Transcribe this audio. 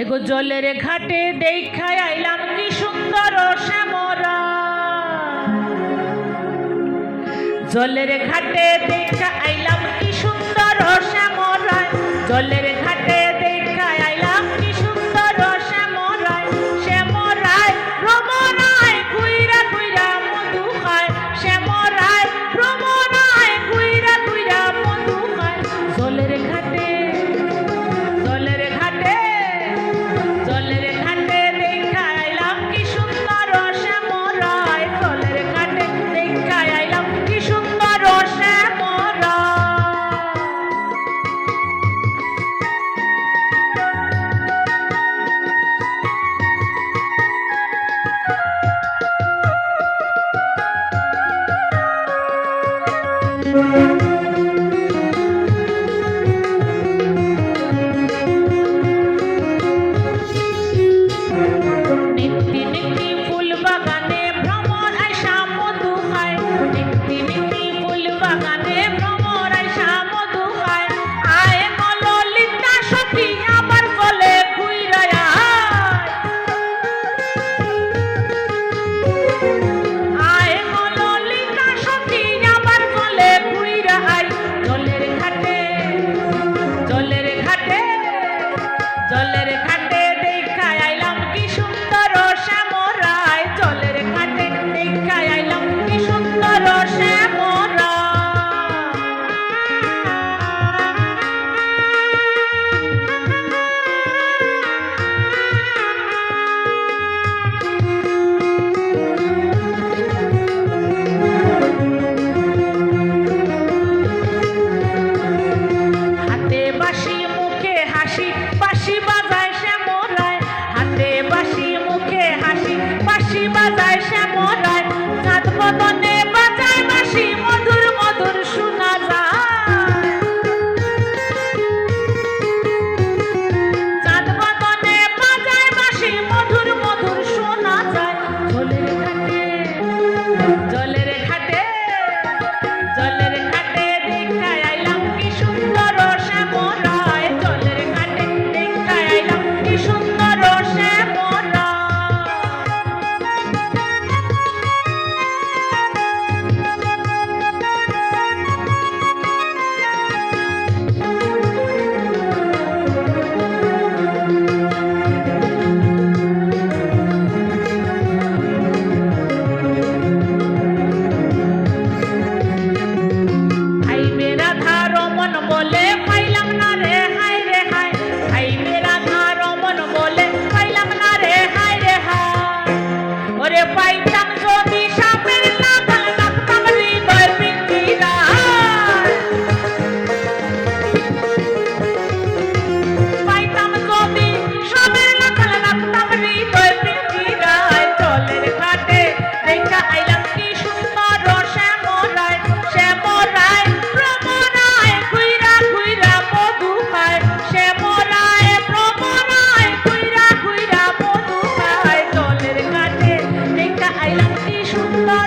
এগো জলের ঘাটে দেখায় আইলাম কি সুন্দর শ্যামরা, জলের ঘাটে দেখা আইলাম কি সুন্দর শ্যামরা, জলের ঘাটে দেখায় আইলাম কি সুন্দর শ্যামরা, শ্যামরায় ভ্রমরায় কুইরা কুইরা মধু খায়, শ্যামরায় ভ্রমরায় কুইরা কুইরা মধু খায়। জলের ঘাটে জলের ঘাটে জলের ঘাটে দেখায় আইলাম কি সুন্দর শ্যামরায়, জলের ঘাটে দেখায় আইলাম কি সুন্দর শ্যামরা। নিত্যি নিত্যি ফুল বাগানে ভ্রমর আইসা মধু খায়, নিত্যি নিত্যি ফুল বাগানে ভ্রমর আইসা মধু খায়। আয় ললিতা সখী আবার বলে ঘুইরা আয়, আয় ললিতা সখী আবার বলে ঘুইরা আয়। জলের ঘাটে জলের ঘাটে জলের ঘাটে দেখায় আইলাম কি সুন্দর শ্যামরায়, জলের ঘাটে দেখায় আইলাম কি সুন্দর শ্যামরা। হাতে বাঁশি মুখে হাসি বাঁশি বাজায় শ্যামরায়, হাতে বাঁশি মুখে হাসি বাঁশি বাজায় শ্যামরায়। চাঁদ বদনে বাজায় বাঁশি মধুর মধুর শোনা যায়, চাঁদ বদনে বাজায় বাঁশি মধুর মধুর শোনা যায়। জলের ঘাটে জলের ঘাটে জলের ঘাটে দেখায় আইলাম কি সুন্দর শ্যামরায়, জলের ঘাটে দেখায় আইলাম কি সুন্দর শ্যামরা। হাই মেরা ধার মন বলে পাইলাম না রে হায় রে হায়, হাই মেরা ধার মন বলে পাইলাম না রে হায় রে হায়। ওরে পাইতাম যদি সাপের লাগাল লাগতাম হৃদয় পিঞ্জিরায়, পাইতাম যদি সাপের লাগাল লাগতাম হৃদয় পিঞ্জিরায়। জলের ঘাটে দেখা আইলাম কি সুন্দর শ্যামরায়, শ্যামরায় ভ্রমরায় কুইরা কুইরা মধু খায়, শ্যামরায় ভ্রমরায় কুইরা কুইরা মধু খায়। জলের ঘাটে দেখা আইলাম কি সুন্দর